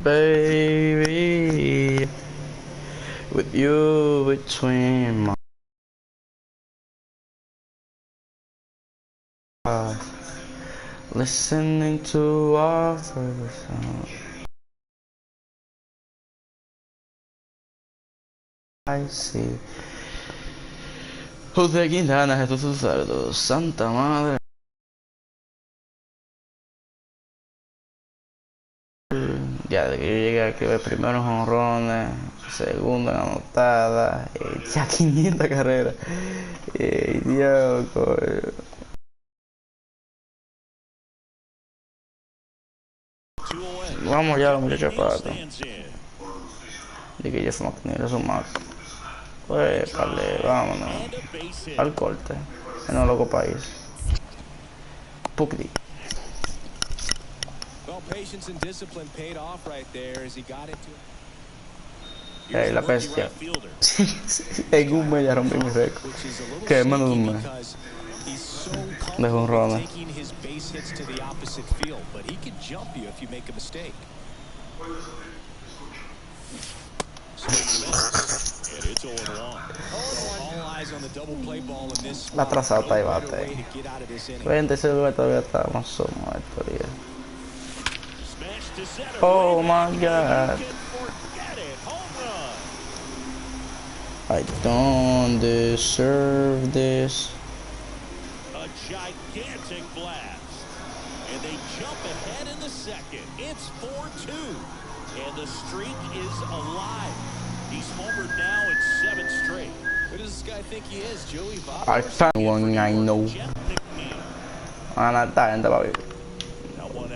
Baby, with you between my eyes, listening to our favorite song. I see. José Quintana, Jesús Susardo, Santa Madre. Ya de que yo llegué aquí, ver primero en jonrones, segundo en anotada, ya 500 carreras. Dios, coño. Vamos ya, muchachos, pata. Dije, ya somos que ni un maco. Pues, vale, vámonos. Al corte. En un loco país. Pucdi. La bestia. En un mes ya rompí mi récord. Que menos de un mes. De jonrones. La trazada está ahí bate. 26 lugar todavía estamos muertos. Oh my god. I don't deserve this. A gigantic blast. And they jump ahead in the second. It's 4-2. And the streak is alive. He's homered now in 7 straight. Who does this guy think he is, Joey? I found one I know. Está gente, papi.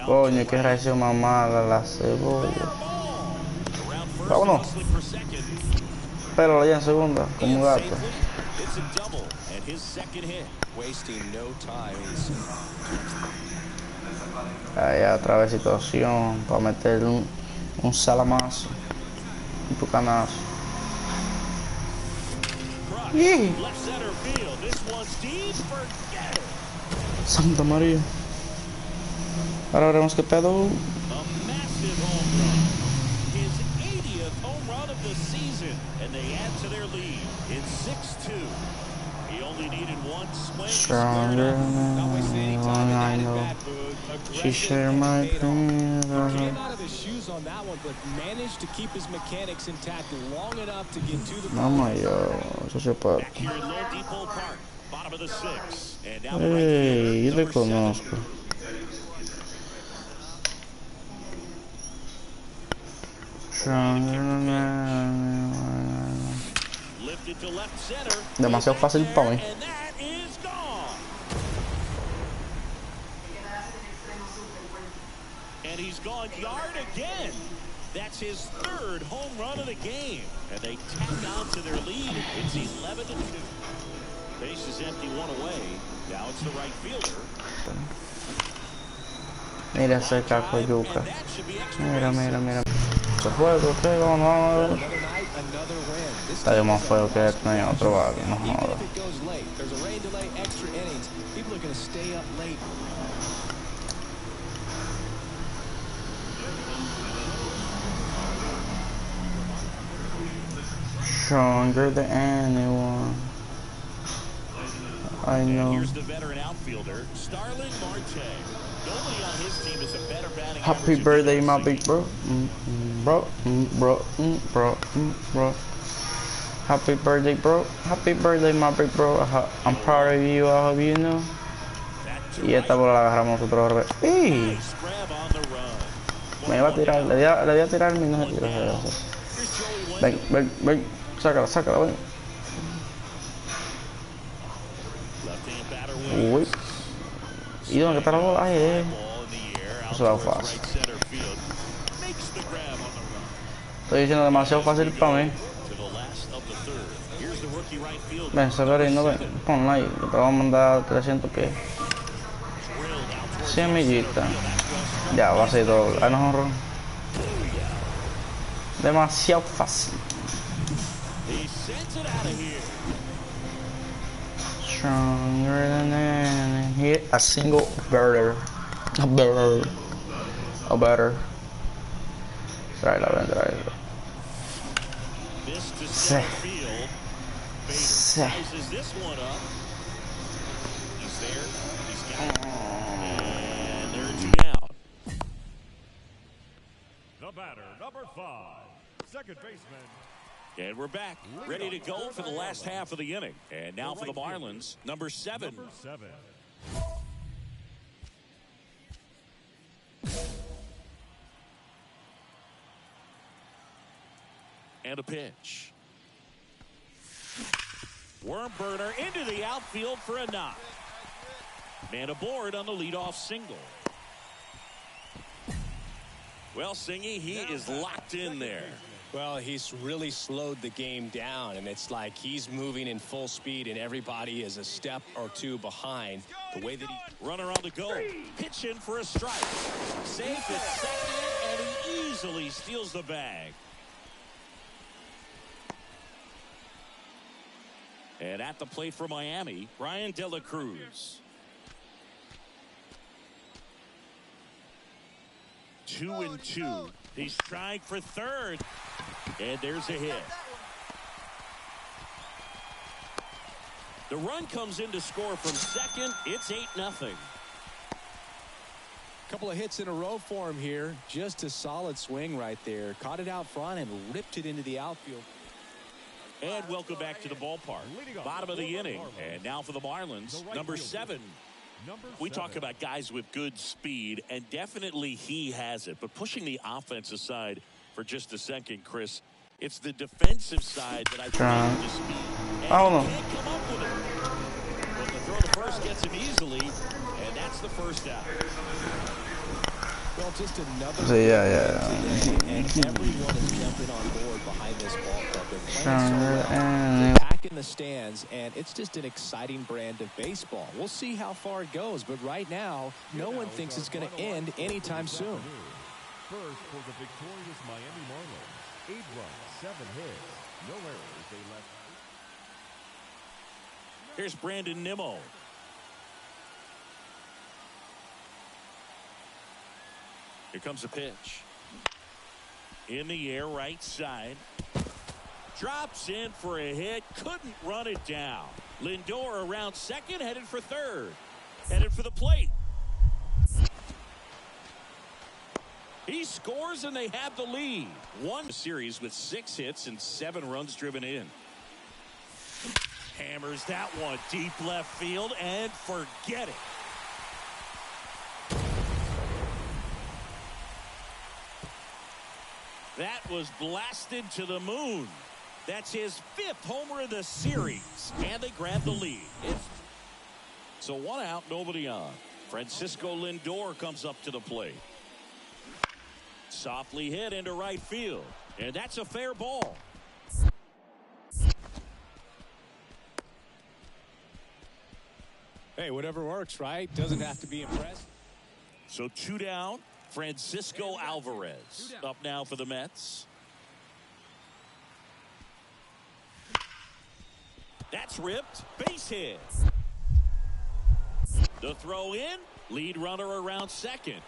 Coño, qué reacción más mala la cebolla. Vámonos. Pero allá en segunda, como un gato. Allá otra vez situación para meter un salamazo. Un tucanazo. Yeah. Santa María. Ahora veremos qué pedo. Stronger than I know. She shared my pain. Mamma yo, eso se puede. Hey, yo le conozco. Demasiado fácil para mí. And he's gone yard again. That's his 3rd home run of the game. And they tack on to their lead. It's 11-2. Base is empty, 1 away. Now it's the right fielder. Mira ese caco yuca. Mira. Se juego, ¿qué? Vamos. Está más feo que esto, no hay otro barrio, no jodas. Stronger than anyone. I know. Here's the veteran outfielder, Starling Marte. Nobody on his team is a better batting. Happy birthday, my big bro. Bro. Happy birthday, bro. Happy birthday, my big bro. I'm proud of you, I hope you know. Y esta bola la agarramos nosotros. ¡Ey! Me iba a tirar, le di a tirar y no se tiró. Ven. Sácala, ven. Uy. ¿Y dónde está la bola? Ay, eso va fácil. Estoy diciendo demasiado fácil para mí. Ven, Severino, ven. Ponla ahí. Te vamos a mandar 300 pies. 100 millitas. Ya, va a ser doble. Ay, no, horror. Demasiado fácil. Stronger than any. Hit a single better. A better. Tráela, ven, tráela. Missed to Sí. center field. Bader Sí. sizes this one up. He's there. He's got it. And they're 2 down. The batter, number 5, second baseman. And we're back, ready to go for the last half of the inning. And now for the Marlins, number 7. Number 7. And a pitch. Worm burner into the outfield for a knock. Man aboard on the leadoff single. Well, Singy, he is locked in there. Well, he's really slowed the game down, and it's like he's moving in full speed, and everybody is a step or two behind. The way that he... Runner on the go. Pitch in for a strike. Safe at second, and he easily steals the bag. And at the plate for Miami, Ryan De La Cruz. 2-2. He's trying for third. And there's a hit. The run comes in to score from second. It's 8-0. Couple of hits in a row for him here. Just a solid swing right there. Caught it out front and ripped it into the outfield. And welcome back to the ballpark. Bottom of the inning. And now for the Marlins, number 7. We talk about guys with good speed, and definitely he has it. But pushing the offense aside for just a second, Chris, it's the defensive side that I think the speed. And he can't come up with it. But the throw to first gets him easily, and that's the first out. Well, just another... Yeah. And everyone is jumping on board behind this ball club. They're playing so well. They're back in the stands, and it's just an exciting brand of baseball. We'll see how far it goes, but right now, no one thinks it's going to end anytime soon. First for the victorious Miami Marlins. 8 runs, 7 hits, no errors. They left. Here's Brandon Nimmo. Here comes a pitch. In the air, right side. Drops in for a hit. Couldn't run it down. Lindor around second, headed for third. Headed for the plate. He scores and they have the lead. One series with 6 hits and 7 runs driven in. Hammers that one deep left field and forget it. That was blasted to the moon. That's his 5th homer of the series. And they grab the lead. So 1 out, nobody on. Francisco Lindor comes up to the plate. Softly hit into right field. And that's a fair ball. Hey, whatever works, right? Doesn't have to be impressive. So 2 down. Francisco Alvarez up now for the Mets. That's ripped. Base hit. The throw in. Lead runner around second.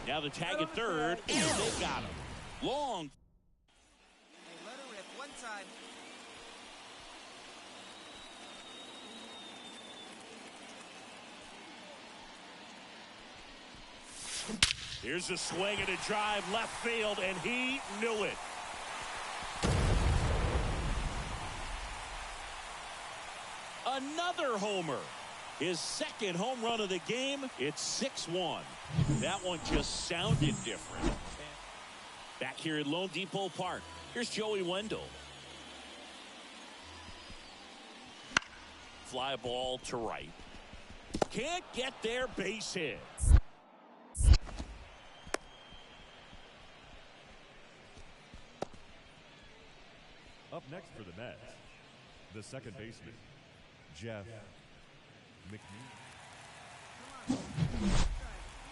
Now the tag at third. And they got him. Long. Hey, let her rip one time. Here's a swing and a drive left field, and he knew it. Another homer. His 2nd home run of the game. It's 6-1. That one just sounded different. Back here at Lone Depot Park. Here's Joey Wendell. Fly ball to right. Can't get there, base hit. Up next for the Mets, the second baseman, Jeff McNeil.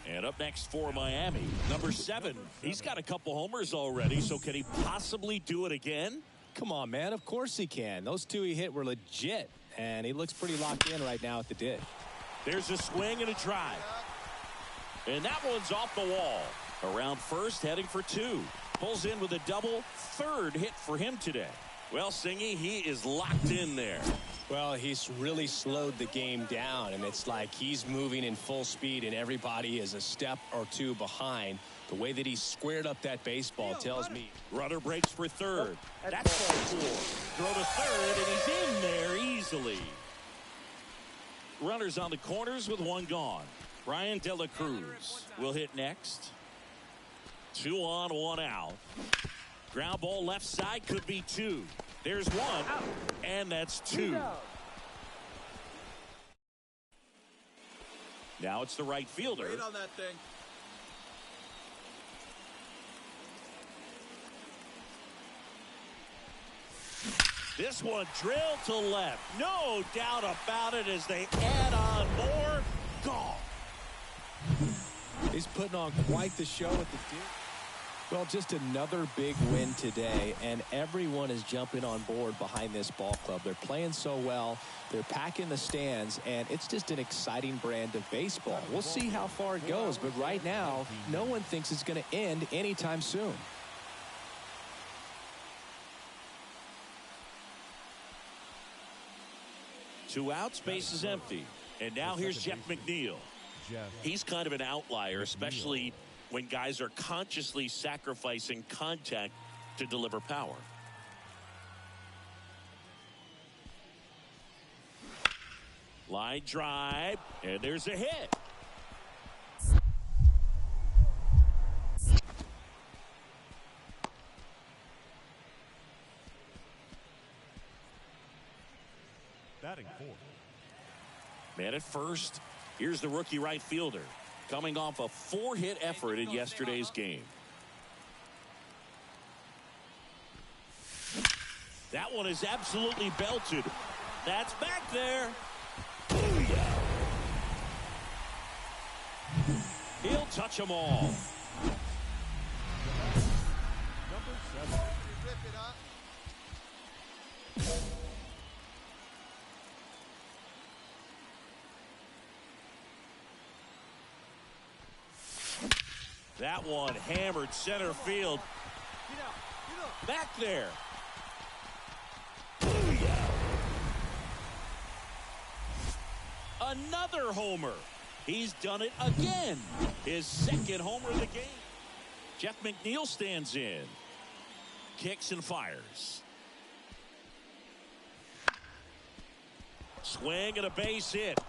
And up next for Miami, number 7. He's got a couple homers already, so can he possibly do it again? Come on, man. Of course he can. Those 2 he hit were legit, and he looks pretty locked in right now at the dish. There's a swing and a drive. And that one's off the wall. Around first, heading for 2. Pulls in with a double, third hit for him today. Well, Singy, he is locked in there. Well, he's really slowed the game down, and it's like he's moving in full speed, and everybody is a step or two behind. The way that he squared up that baseball tells me. Runner breaks for third. That's ball four. Throw to third, and he's in there easily. Runners on the corners with one gone. Brian De La Cruz will hit next. 2 on, 1 out. Ground ball left side, could be 2. There's 1, and that's 2. Now it's the right fielder. Wait on that thing. This one drilled to left. No doubt about it as they add on more. Gone. He's putting on quite the show at the deal. Well, just another big win today, and everyone is jumping on board behind this ball club. They're playing so well. They're packing the stands, and it's just an exciting brand of baseball. We'll see how far it goes, but right now, no one thinks it's going to end anytime soon. Two outs, base is empty. And now here's Jeff McNeil. He's kind of an outlier, especially when guys are consciously sacrificing contact to deliver power. Line drive, and there's a hit. Batting fourth. Man at first, here's the rookie right fielder, coming off a 4-hit effort in yesterday's game. That one is absolutely belted. That's back there. Booyah. He'll touch them all. Number 7. Rip it up. That one hammered center field. Back there. Booyah. Another homer. He's done it again. His second homer of the game. Jeff McNeil stands in. Kicks and fires. Swing and a base hit.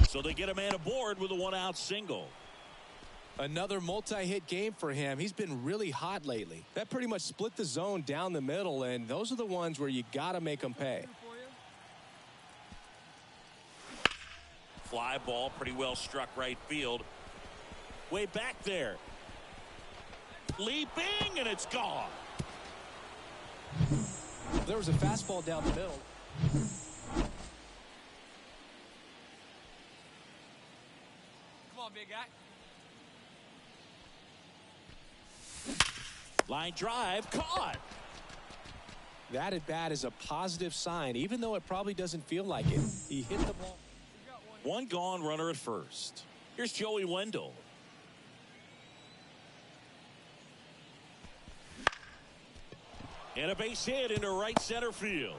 So they get a man aboard with a 1-out single. Another multi-hit game for him. He's been really hot lately. That pretty much split the zone down the middle, and those are the ones where you got to make them pay. Fly ball, pretty well struck right field. Way back there. Leaping, and it's gone. There was a fastball down the middle. Come on, big guy. Line drive, caught. That at bat is a positive sign, even though it probably doesn't feel like it. He hit the ball. One gone, runner at first. Here's Joey Wendell. And a base hit into right center field.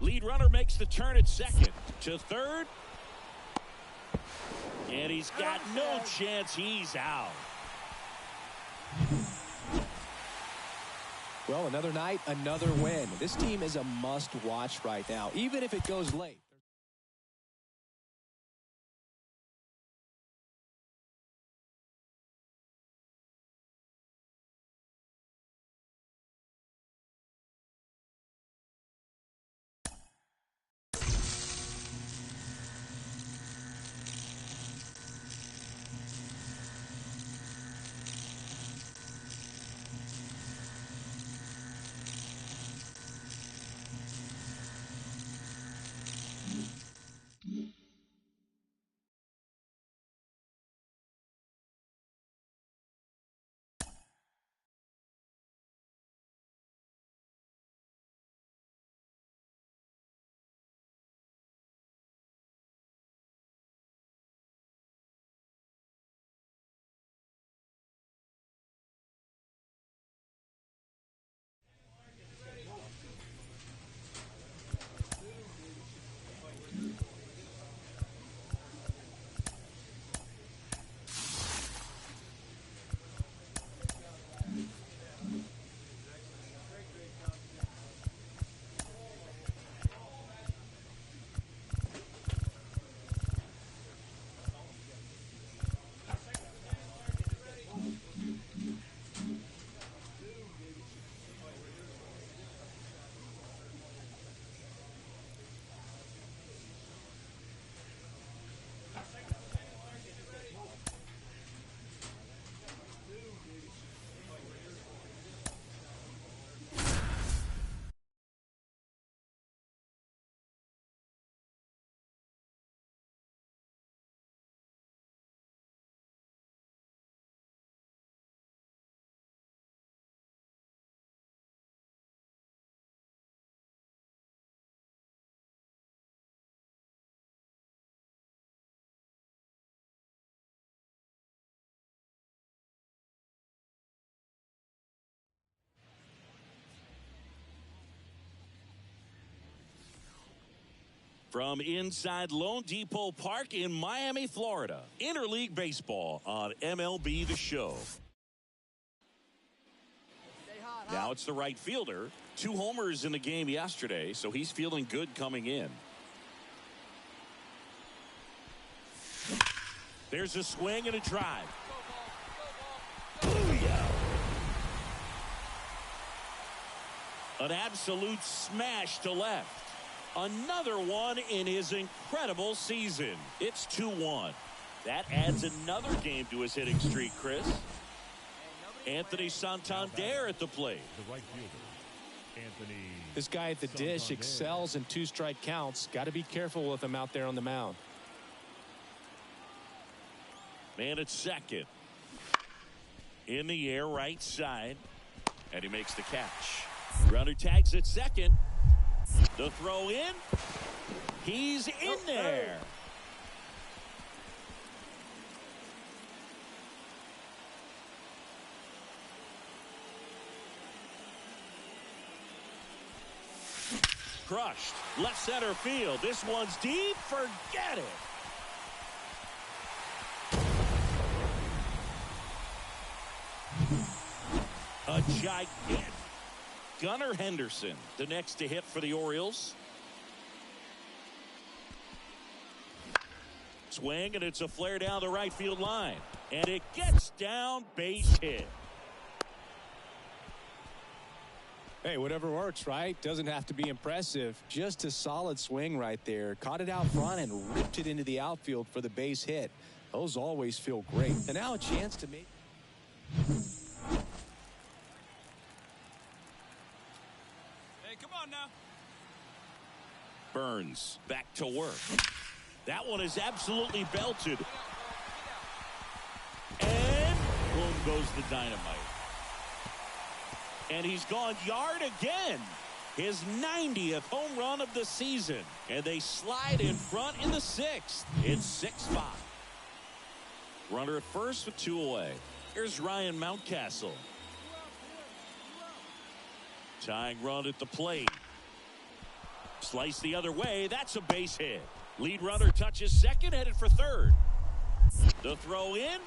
Lead runner makes the turn at second. To third. And he's got no chance. He's out. Well, another night, another win. This team is a must-watch right now, even if it goes late. From inside Lone Depot Park in Miami, Florida, Interleague Baseball on MLB The Show. Now it's the right fielder. 2 homers in the game yesterday, so he's feeling good coming in. There's a swing and a drive. Booyah! An absolute smash to left. Another one in his incredible season. It's 2-1. That adds another game to his hitting streak, Chris. Anthony Santander at the plate. The right fielder, Anthony. This guy at the dish excels in 2-strike counts. Got to be careful with him out there on the mound. Man at second. In the air, right side. And he makes the catch. Runner tags at second. The throw in. He's in there. Crushed. Left center field. This one's deep. Forget it. A gigantic Gunnar Henderson, the next to hit for the Orioles. Swing, and it's a flare down the right field line. And it gets down, base hit. Hey, whatever works, right? Doesn't have to be impressive. Just a solid swing right there. Caught it out front and ripped it into the outfield for the base hit. Those always feel great. And now a chance to make... Hey, come on now. Burns back to work. That one is absolutely belted. And boom goes the dynamite. And he's gone yard again. His 90th home run of the season. And they slide in front in the 6th. It's 6-5. Runner at first with 2 away. Here's Ryan Mountcastle. Tying run at the plate. Slice the other way. That's a base hit. Lead runner touches second, headed for third. The throw in.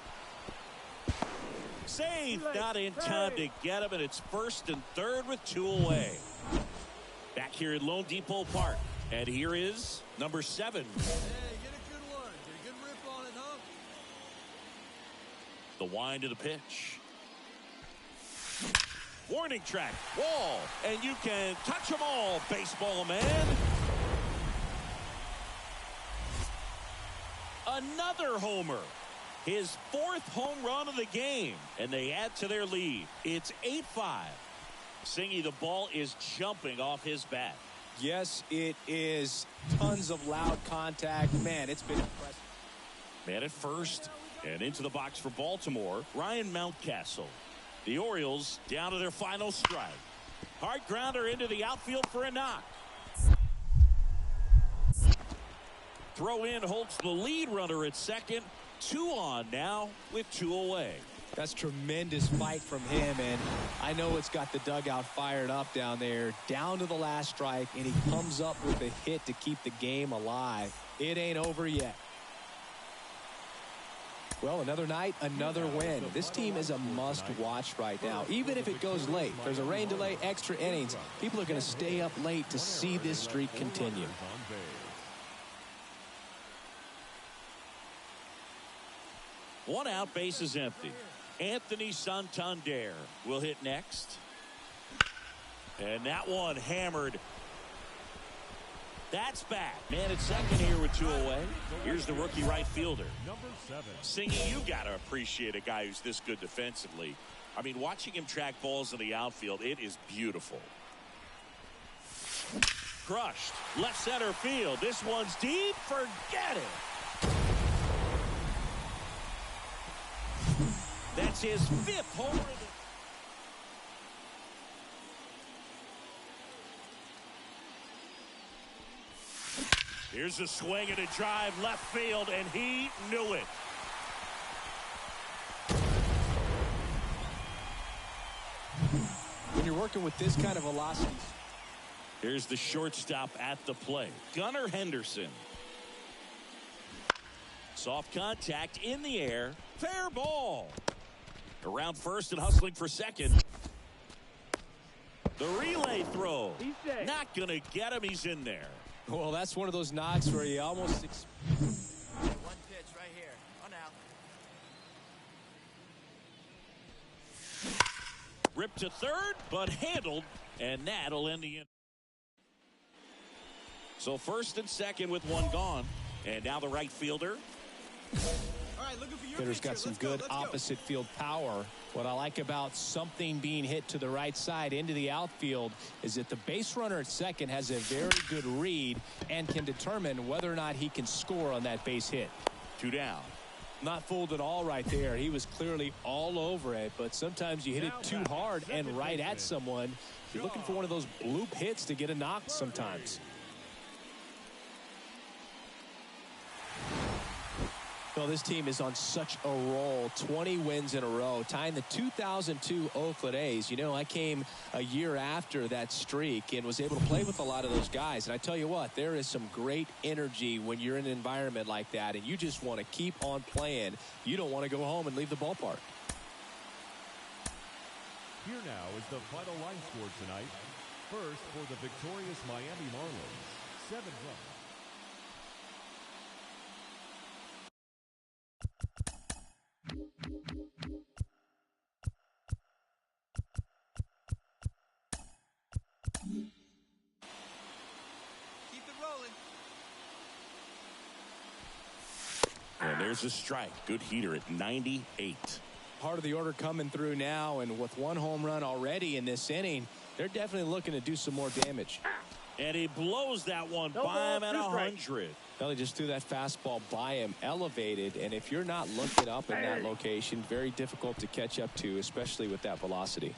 Save, not in time to get him, and it's first and third with 2 away. Back here at Lone Depot Park, and here is number 7. Hey, get a good one. Get a good rip on it, huh? The wind of the pitch. Warning track, wall, and you can touch them all, baseball man. Another homer. His 4th home run of the game, and they add to their lead. It's 8-5. Singy, the ball is jumping off his bat. Yes, it is. Tons of loud contact. Man, it's been impressive. Man at first, and into the box for Baltimore, Ryan Mountcastle. The Orioles down to their final strike. Hard grounder into the outfield for a knock. Throw in holds the lead runner at second. 2 on now with 2 away. That's tremendous fight from him, and I know it's got the dugout fired up down there. Down to the last strike, and he comes up with a hit to keep the game alive. It ain't over yet. Well, another night, another win. This team is a must-watch right now. Even if it goes late, there's a rain delay, extra innings. People are going to stay up late to see this streak continue. One out, base is empty. Anthony Santander will hit next. And that one hammered. That's back. Man at second here with 2 away. Here's the rookie right fielder. Number 7. Singy, you got to appreciate a guy who's this good defensively. I mean, watching him track balls in the outfield, it is beautiful. Crushed. Left center field. This one's deep. Forget it. That's his 5th home run. Here's a swing and a drive left field, and he knew it. When you're working with this kind of velocity, Here's the shortstop at the plate, Gunnar Henderson. Soft contact in the air. Fair ball. Around first and hustling for second. The relay throw. Not going to get him. He's in there. Well, that's one of those knocks where you almost... One pitch right here. On out. Ripped to third, but handled, and that'll end the inning. So first and second with one gone. And now the right fielder. All right, looking for your Hitter's pitch got here. some Let's go, good let's go. opposite field power. What I like about something being hit to the right side into the outfield is that the base runner at second has a very good read and can determine whether or not he can score on that base hit. 2 down. Not fooled at all right there. He was clearly all over it, but sometimes you hit it too hard and right at someone. You're looking for one of those bloop hits to get a knock sometimes. Well, this team is on such a roll. 20 wins in a row, tying the 2002 Oakland A's. You know, I came a year after that streak and was able to play with a lot of those guys. And I tell you what, there is some great energy when you're in an environment like that, and you just want to keep on playing. You don't want to go home and leave the ballpark. Here now is the final line score tonight. First, for the victorious Miami Marlins, 7 runs. Keep it rolling. And there's a strike. Good heater at 98. Part of the order coming through now, and with one home run already in this inning, they're definitely looking to do some more damage. And he blows that one by him at 100. Well, he just threw that fastball by him, elevated, and if you're not looking up in that location, very difficult to catch up to, especially with that velocity.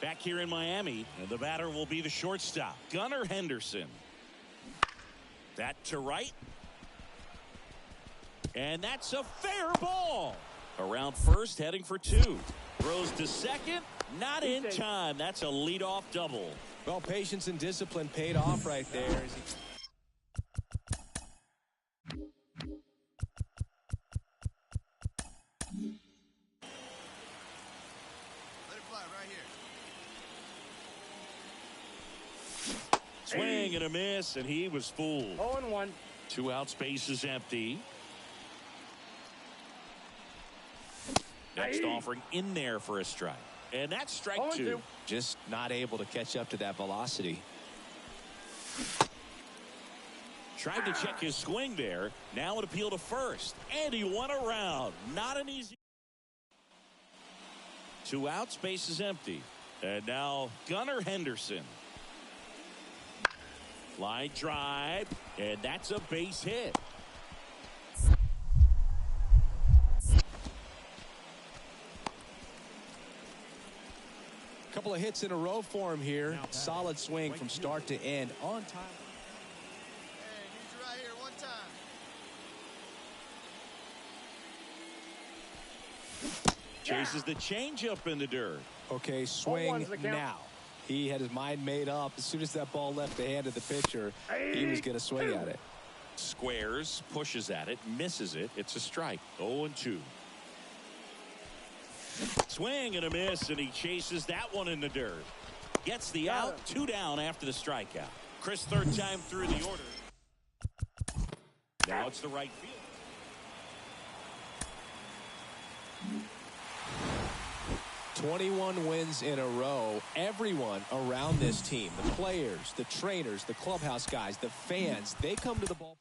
Back here in Miami, and the batter will be the shortstop, Gunnar Henderson. That to right. And that's a fair ball. Around first, heading for 2. Throws to second, not in time. That's a leadoff double. Well, patience and discipline paid off right there. As he... Let it fly right here. Swing and a miss, and he was fooled. 0-1. 2 outs, bases empty. Next offering in there for a strike. And that's strike 2. Just not able to catch up to that velocity. Tried to check his swing there. Now an appeal to first. And he won around. Not an easy. 2 outs, bases empty. And now Gunnar Henderson. Line drive. And that's a base hit. Couple of hits in a row for him here. Solid swing from start to end. On time. Hey, need you right here one time. Chases the changeup in the dirt. Okay, swing now. He had his mind made up. As soon as that ball left the hand of the pitcher, he was going to swing at it. Squares, pushes at it, misses it. It's a strike. 0-2. Swing and a miss, and he chases that one in the dirt. Gets the out. 2 down after the strikeout. Chris, third time through the order. Now it's the right field. "21 wins in a row. Everyone around this team, the players, the trainers, the clubhouse guys, the fans, they come to the ballpark.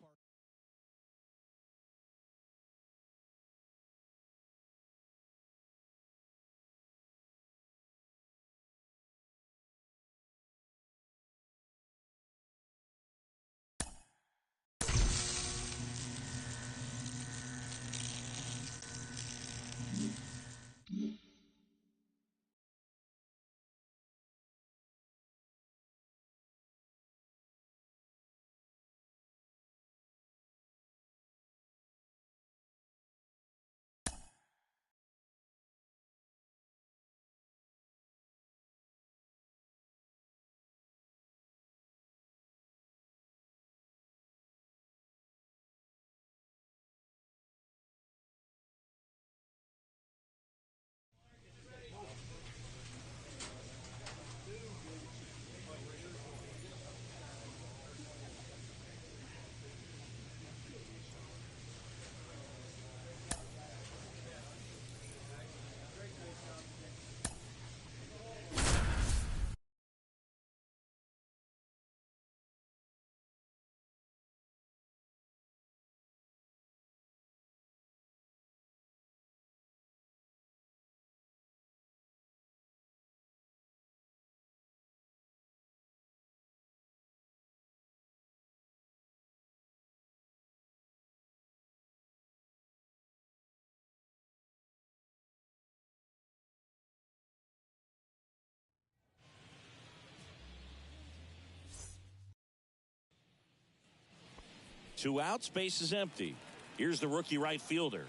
2 outs, base is empty. Here's the rookie right fielder.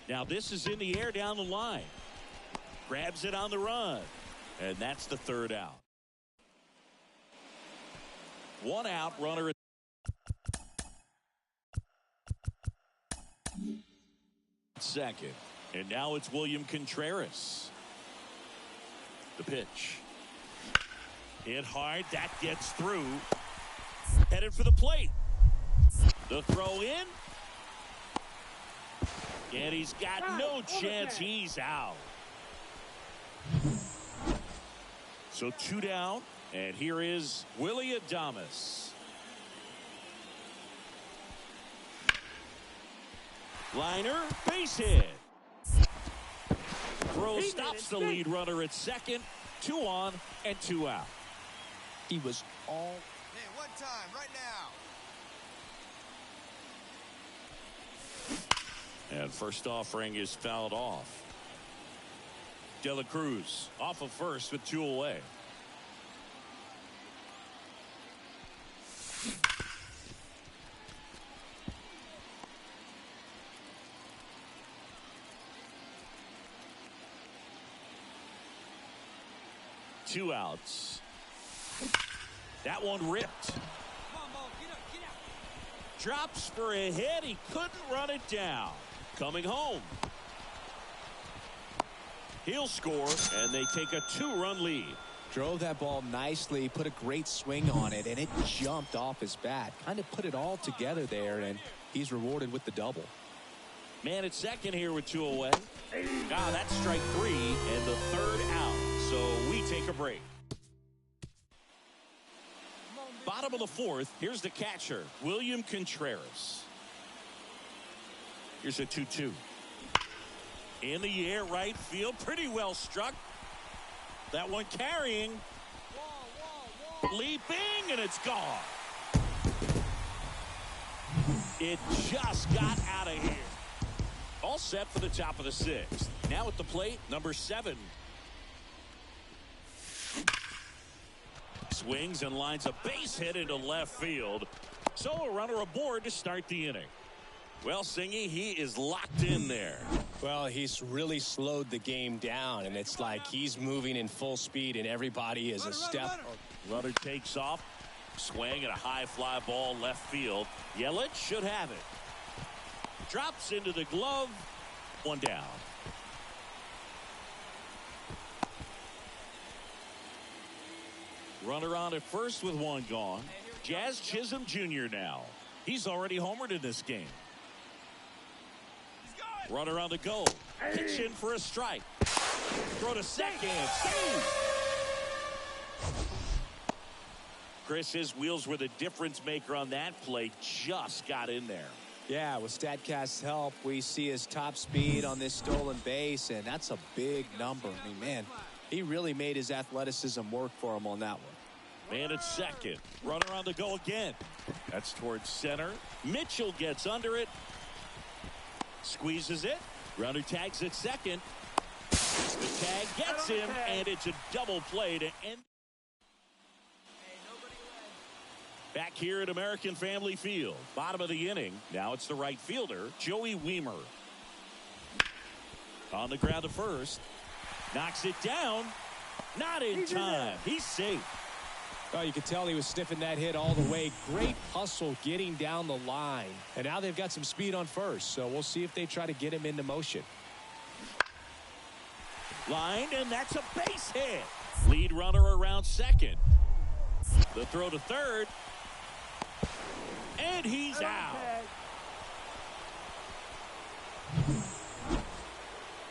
Now this is in the air down the line. Grabs it on the run. And that's the 3rd out. 1 out, runner at second. And now it's William Contreras. The pitch. Hit hard. That gets through. Headed for the plate. The throw in. And he's got no chance. He's out. So 2 down. And here is Willie Adames. Liner, base hit. Throw stops the lead runner at second. 2 on and 2 out. He was all. Hey, 1 time, right now. And first offering is fouled off. De La Cruz off of first with 2 away. Two outs. That one ripped. Come on, Mo, get up, get out. Drops for a hit. He couldn't run it down. Coming home. He'll score, and they take a 2-run lead. Drove that ball nicely, put a great swing on it, and it jumped off his bat. Kind of put it all together there, and he's rewarded with the double. Man at second here with 2 away. That's strike 3 and the 3rd out. So we take a break. Bottom of the 4th. Here's the catcher, William Contreras. Here's a 2-2. In the air, right field. Pretty well struck. That one carrying. Leaping, and it's gone. It just got out of here. All set for the top of the 6th. Now at the plate, number 7. Swings and lines a base hit into left field. So a runner aboard to start the inning. Well, Singy, he is locked in there. Well, he's really slowed the game down, and it's like he's moving in full speed, and everybody is a step. Runner takes off. Swing and a high fly ball left field. Yelich should have it. Drops into the glove. 1 down. Runner on at first with 1 gone. Jazz Chisholm Jr. now. He's already homered in this game. Runner on the go. Pitch in for a strike. Throw to second. Save. Chris, his wheels were the difference maker on that play. Just got in there. Yeah, with StatCast's help, we see his top speed on this stolen base, and that's a big number. I mean, man, he really made his athleticism work for him on that one. Man at second. Runner on the go again. That's towards center. Mitchell gets under it. Squeezes it. Runner tags at second. The tag gets him, and it's a double play to end. Back here at American Family Field. Bottom of the inning. Now it's the right fielder, Joey Weimer. On the ground to first. Knocks it down. Not in time. He's safe. Well, you could tell he was sniffing that hit all the way. Great hustle getting down the line. And now they've got some speed on first, so we'll see if they try to get him into motion. Line, and that's a base hit. Lead runner around second. The throw to third. And he's out.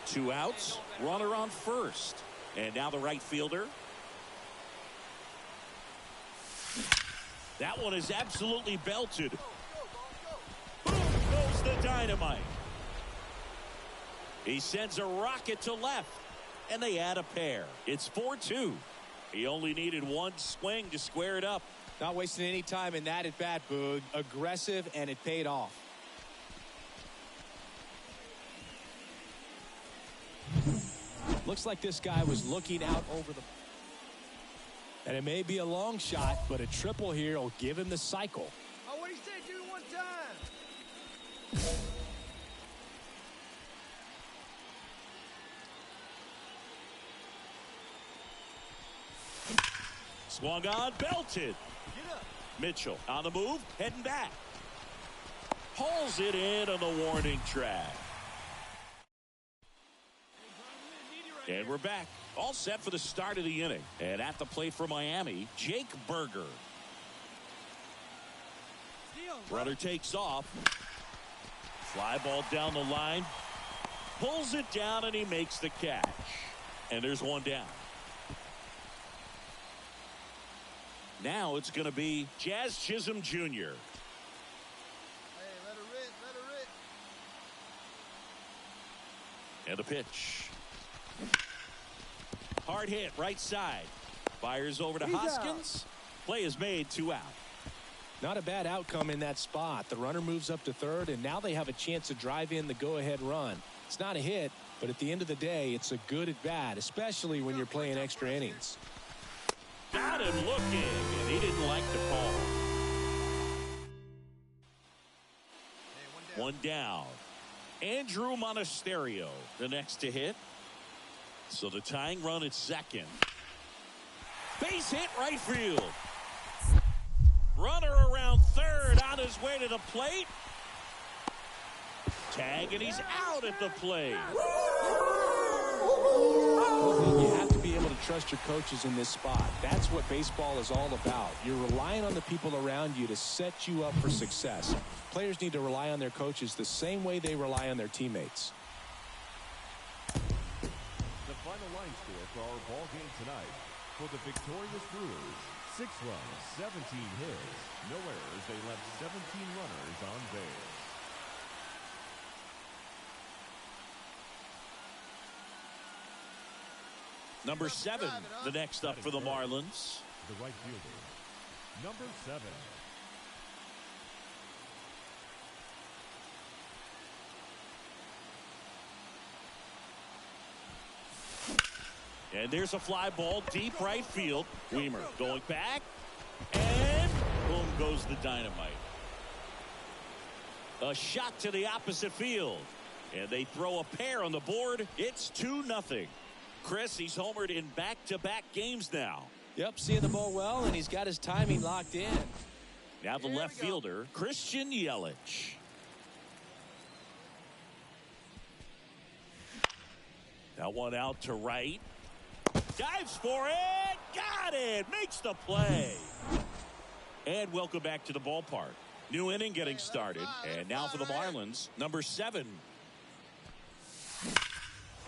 2 outs. Runner on first. And now the right fielder. That one is absolutely belted. Boom goes the dynamite. He sends a rocket to left. And they add a pair. It's 4-2. He only needed 1 swing to square it up. Not wasting any time in that at bat, Boog. Aggressive, and it paid off. Looks like this guy was looking out over the. And it may be a long shot, but a triple here will give him the cycle. Oh, what do you say? Do it one time. Swung on, belted. Get up. Mitchell on the move, heading back. Pulls it in on the warning track. And we're back. All set for the start of the inning. And at the plate for Miami, Jake Berger. Runner takes off. Fly ball down the line. Pulls it down and he makes the catch. And there's one down. Now it's going to be Jazz Chisholm Jr. Hey, let her rip, let her rip. And the pitch. Hard hit, right side. Fires over to Hoskins. Play is made, 2 out. Not a bad outcome in that spot. The runner moves up to third, and now they have a chance to drive in the go-ahead run. It's not a hit, but at the end of the day, it's a good at-bat, especially when you're playing extra innings. Got him looking, and he didn't like the call. Hey, One down. Andrew Monasterio, the next to hit. So the tying run at second. Base hit right field. Runner around third on his way to the plate. Tag, and he's out at the plate. You have to be able to trust your coaches in this spot. That's what baseball is all about. You're relying on the people around you to set you up for success. Players need to rely on their coaches the same way they rely on their teammates. The final line score for our ball game tonight. For the victorious Brewers, 6 runs, 17 hits, no errors. They left 17 runners on base. Number 7, the next up for the Marlins. The right fielder, number 7. And there's a fly ball deep right field. Weimer going back. And boom goes the dynamite. A shot to the opposite field. And they throw a pair on the board. It's 2-0. Chris, he's homered in back-to-back games now. Yep, seeing the ball well, and he's got his timing locked in. Now the left fielder, Christian Yelich. That one out to right. Dives for it. Got it. Makes the play. And welcome back to the ballpark. New inning getting started. And now for the Marlins, number 7.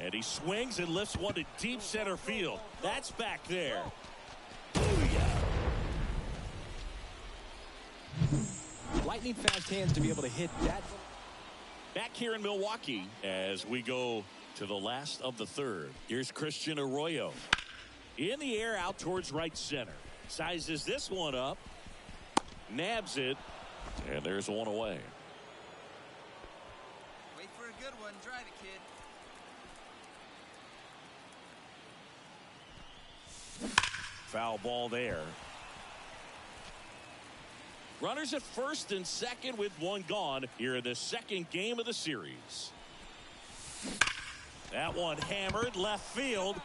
And he swings and lifts one to deep center field. That's back there. Booyah. Lightning fast hands to be able to hit that. Back here in Milwaukee as we go to the last of the third. Here's Christian Arroyo. In the air out towards right center. Sizes this one up. Nabs it. And there's one away. Wait for a good one. Drive it, kid. Foul ball there. Runners at first and second with one gone here in the second game of the series. That one hammered left field.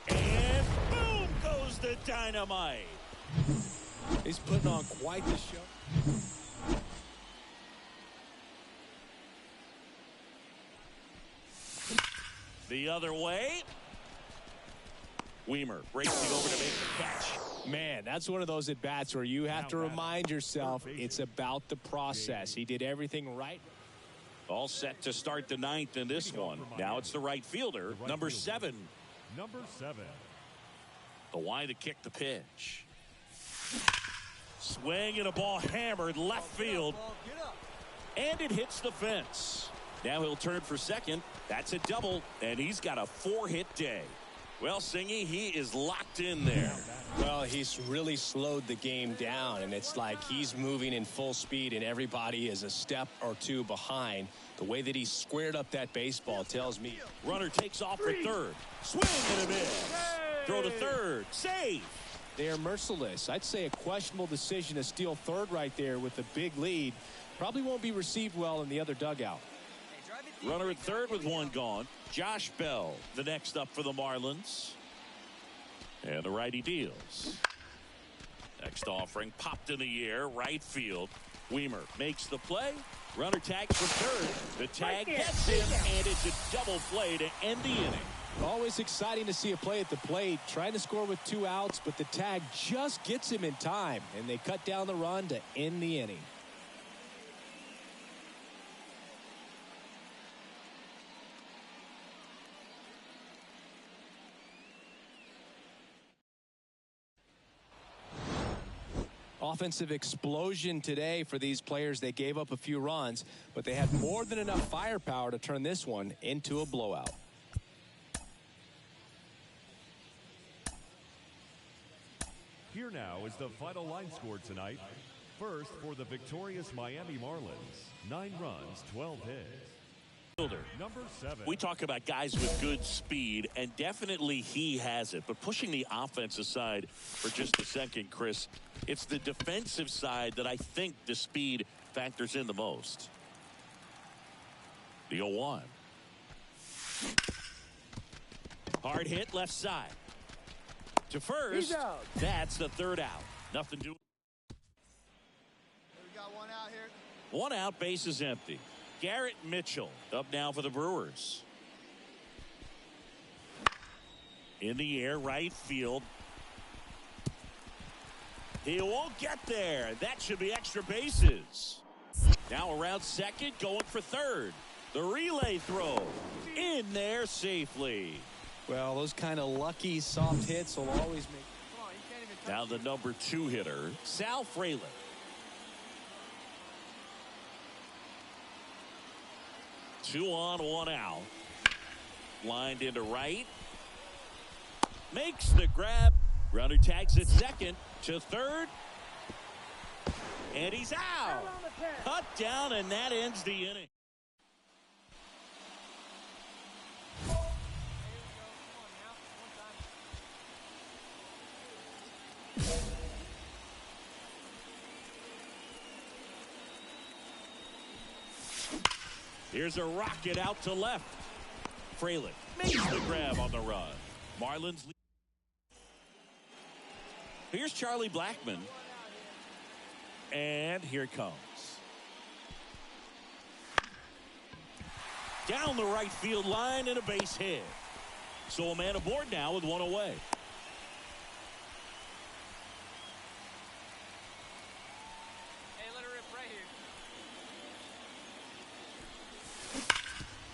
And boom goes the dynamite. He's putting on quite the show. The other way. Weimer racing over to make the catch. Man, that's one of those at-bats where you have to remind yourself it's about the process. He did everything right. All set to start the ninth in this one. Now it's the right fielder, number 7. Number 7. The wide to kick the pitch. Swing and a ball hammered left field. And it hits the fence. Now he'll turn for second. That's a double, and he's got a 4-hit day. Well, Singy, he is locked in there. Well, he's really slowed the game down, and it's like he's moving in full speed, and everybody is a step or two behind. The way that he squared up that baseball tells me. Runner takes off for third. Swing and a miss. Throw to third. Safe. They are merciless. I'd say a questionable decision to steal third right there with a big lead. Probably won't be received well in the other dugout. Runner at third with one gone. Josh Bell, the next up for the Marlins. And the righty deals. Next offering popped in the air, right field. Weimer makes the play. Runner tags for third. The tag gets him, and it's a double play to end the inning. Always exciting to see a play at the plate. Trying to score with 2 outs, but the tag just gets him in time, and they cut down the run to end the inning. Offensive explosion today for these players. They gave up a few runs, but they had more than enough firepower to turn this one into a blowout. Here now is the final line score tonight. First, for the victorious Miami Marlins, 9 runs, 12 hits. Number 7. We talk about guys with good speed, and definitely he has it. But pushing the offense aside for just a second, Chris, it's the defensive side that I think the speed factors in the most. The 0-1. Hard hit left side. To first, that's the third out. Nothing to. We got one out here. One out, base is empty. Garrett Mitchell up now for the Brewers. In the air, right field. He won't get there. That should be extra bases. Now around second, going for third. The relay throw in there safely. Well, those kind of lucky soft hits will always make. Come on, you can't even touch Now the number 2 hitter, Sal Frelick. Two on, one out. Lined into right. Makes the grab. Runner tags at second to third. And he's out. Cut down, and that ends the inning. Here's a rocket out to left. Frelick makes the grab on the run. Marlins lead. Here's Charlie Blackmon. And here it comes. Down the right field line and a base hit. So a man aboard now with one away. Hey, let her rip right here.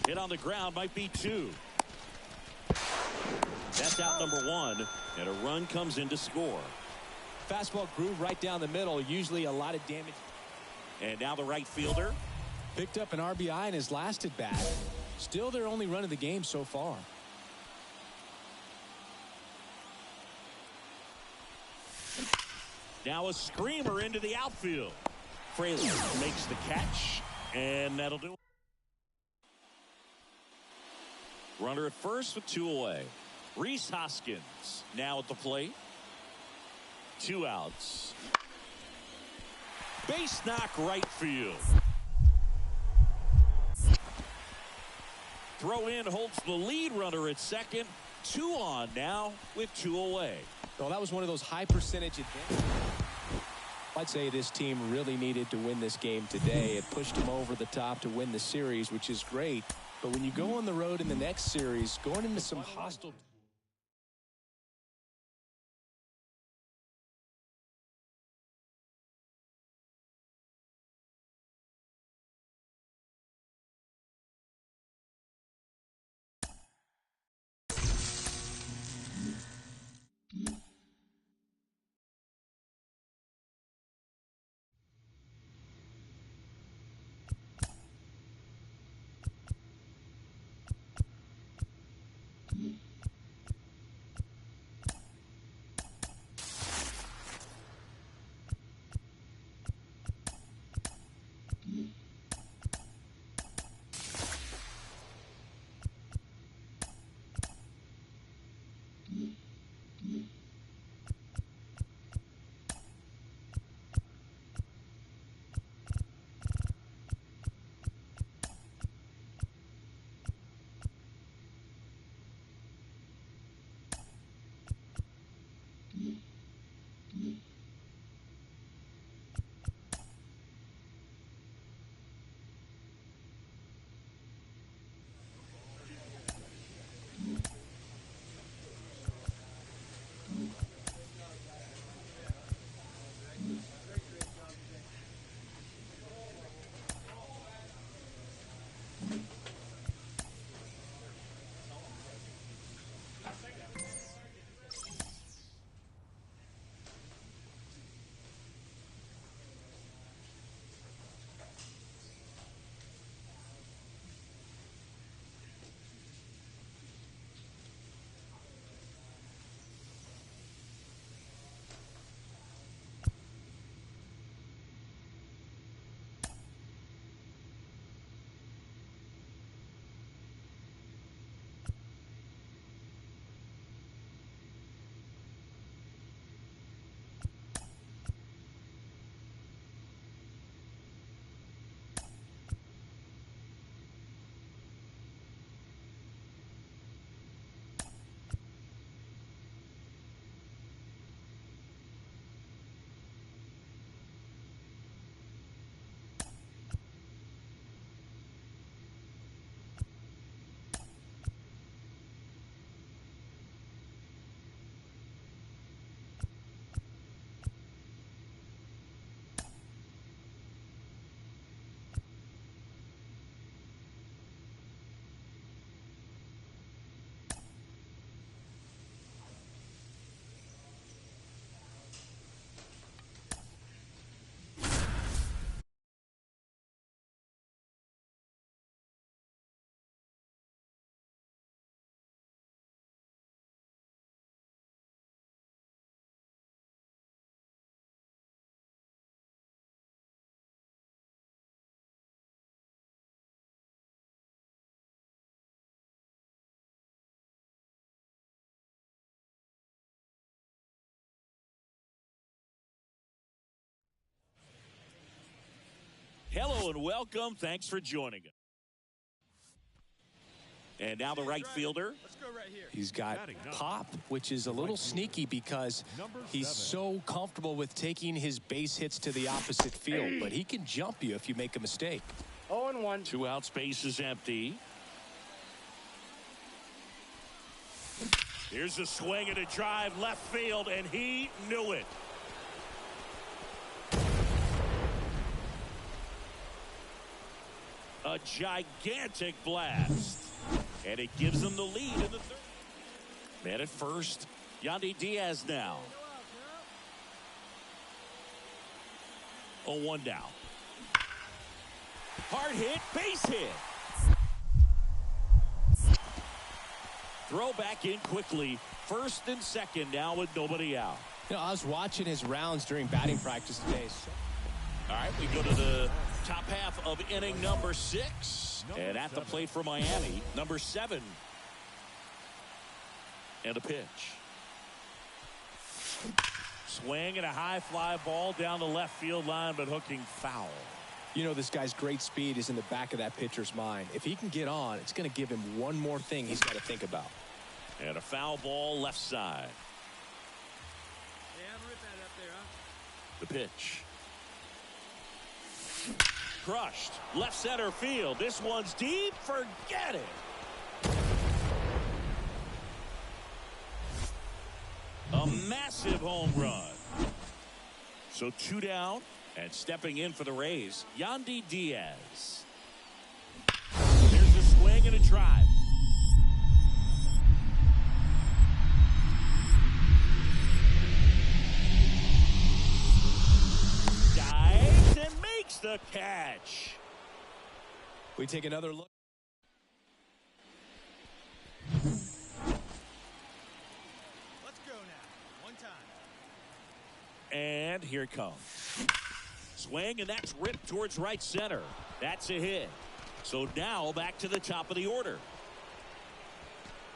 Hit on the ground, might be 2. That's out number 1, and a run comes in to score. Fastball groove right down the middle, usually a lot of damage. And now the right fielder. Picked up an RBI in his last at bat. Still their only run of the game so far. Now a screamer into the outfield. Frelick makes the catch, and that'll do it. Runner at first with 2 away. Rhys Hoskins now at the plate. 2 outs. Base knock right field. Throw in holds the lead runner at second. 2 on now with 2 away. Well, that was one of those high percentage advantages. I'd say this team really needed to win this game today. It pushed them over the top to win the series, which is great. But when you go on the road in the next series, going into some hostile. Hello and welcome. Thanks for joining us. And now the right fielder. Let's go right here. He's got pop, which is a little sneaky because he's so comfortable with taking his base hits to the opposite field. But he can jump you if you make a mistake. 0-1. 2 out, space is empty. Here's a swing and a drive left field, and he knew it. A gigantic blast. And it gives them the lead in the third. Man at first. Yandy Diaz now. 0-1 down. Hard hit, base hit. Throw back in quickly. First and second now with nobody out. You know, I was watching his rounds during batting practice today. All right, we go to the top half of inning number 6. And at the plate for Miami, number 7. And a pitch. Swing and a high fly ball down the left field line, but hooking foul. You know, this guy's great speed is in the back of that pitcher's mind. If he can get on, it's going to give him one more thing he's got to think about. And a foul ball left side. Yeah, rip that up there, huh? The pitch. Crushed. Left center field. This one's deep. Forget it. A massive home run. So 2 down. And stepping in for the Rays, Yandy Diaz. There's a swing and a drive. Dives and makes the catch. We take another look. Let's go now. One time. And here it comes. Swing, and that's ripped towards right center. That's a hit. So now back to the top of the order.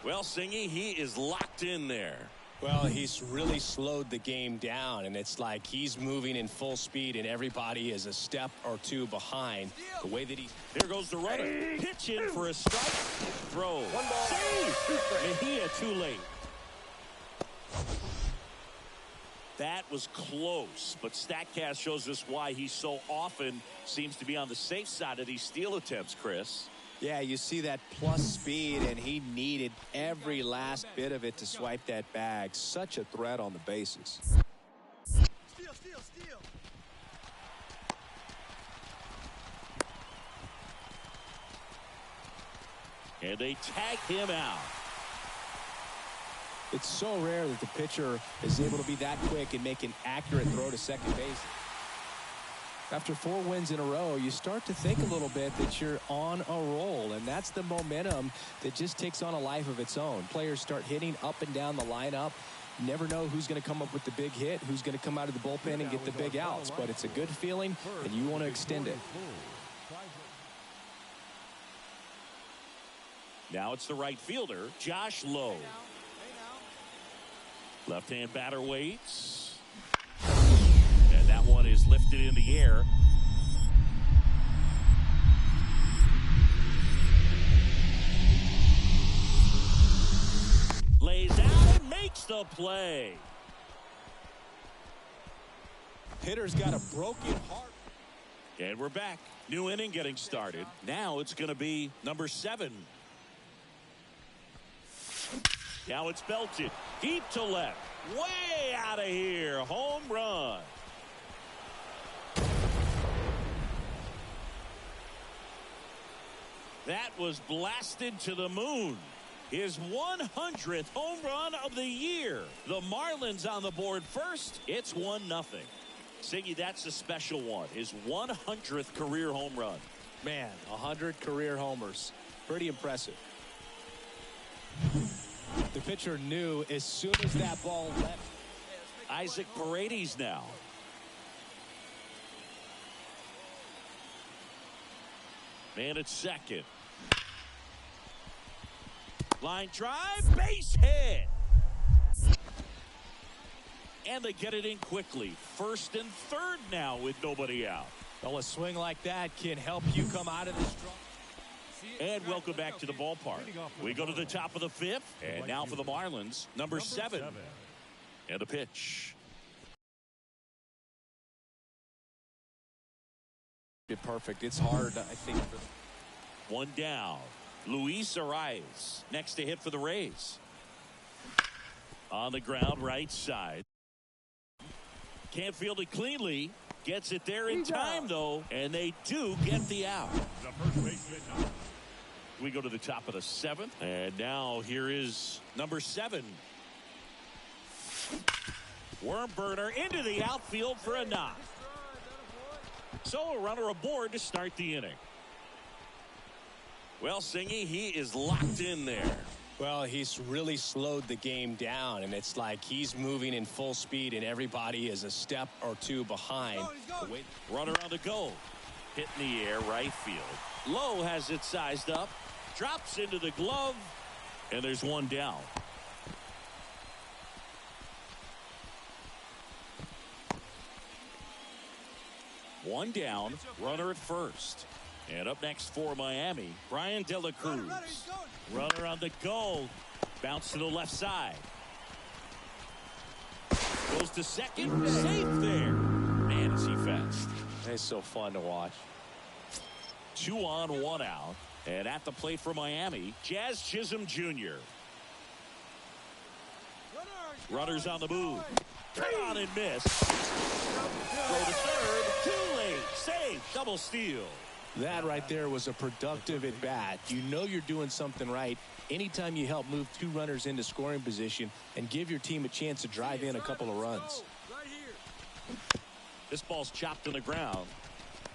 Well, Singy, he is locked in there. Well, he's really slowed the game down, and it's like he's moving in full speed, and everybody is a step or two behind. The way that he... There goes the runner. Pitch in for a strike. Throw. 1 ball. Save. Mejia too late. That was close, but StatCast shows us why he so often seems to be on the safe side of these steal attempts, Chris. Yeah, you see that plus speed, and he needed every last bit of it to swipe that bag. Such a threat on the bases. Steal, steal, steal. And they tag him out. It's so rare that the pitcher is able to be that quick and make an accurate throw to second base. After 4 wins in a row, you start to think a little bit that you're on a roll, and that's the momentum that just takes on a life of its own. Players start hitting up and down the lineup. You never know who's going to come up with the big hit, who's going to come out of the bullpen and get the big outs, but it's a good feeling, and you want to extend it. Now it's the right fielder, Josh Lowe. Left-hand batter waits. And that one is lifted in the air. Lays out and makes the play. Hitter's got a broken heart. And we're back. New inning getting started. Now it's going to be number 7. Now it's belted. Deep to left. Way out of here. Home run. That was blasted to the moon. His 100th home run of the year. The Marlins on the board first. It's 1-0. Siggy, that's a special one. His 100th career home run. Man, 100 career homers. Pretty impressive. The pitcher knew as soon as that ball left. Isaac Paredes now. Man at second. Line drive, base hit. And they get it in quickly. First and third now with nobody out. Well, a swing like that can help you come out of this strong. And welcome back to the ballpark. We go to the top of the fifth. And now for the Marlins, number 7. And a pitch. Perfect. It's hard, I think. One down. Luis Arias next to hit for the Rays. On the ground, right side. Can't field it cleanly. Gets it there in time, though. And they do get the out. We go to the top of the 7th. And now here is number 7. Worm burner into the outfield for a knock. So a runner aboard to start the inning. Well, Singy, he is locked in there. Well, he's really slowed the game down, and it's like he's moving in full speed, and everybody is a step or two behind. Runner on the go. Hit in the air, right field. Lowe has it sized up. Drops into the glove, and there's one down. One down, runner at first. And up next for Miami, Brian De La Cruz. Runner on the go. Bounce to the left side. Goes to second. Safe there. Man, is he fast. It's so fun to watch. 2 on, 1 out. And at the plate for Miami, Jazz Chisholm Jr. Runners on the move. Turn on and miss. Throw to third. Too late. Safe. Double steal. That right there was a productive at bat. You know you're doing something right anytime you help move 2 runners into scoring position and give your team a chance to drive in a couple of runs. This ball's chopped to the ground.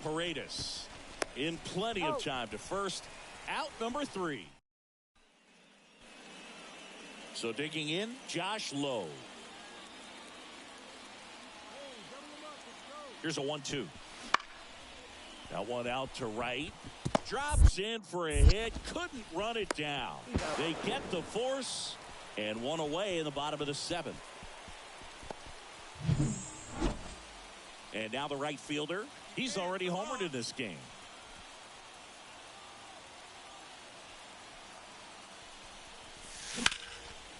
Paredes in plenty of time to first. Out number 3. So digging in, Josh Lowe. Here's a 1-2. That one out to right. Drops in for a hit. Couldn't run it down. They get the force and one away in the bottom of the 7th. And now the right fielder. He's already homered in this game.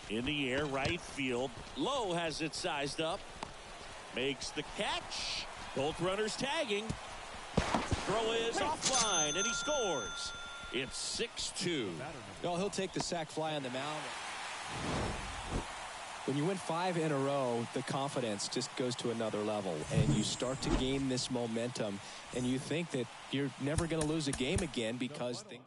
In the air, right field. Lowe has it sized up. Makes the catch. Both runners tagging. Throw is offline, and he scores. It's 6-2. Well, he'll take the sac fly on the mound. When you win 5 in a row, the confidence just goes to another level, and you start to gain this momentum, and you think that you're never going to lose a game again because things...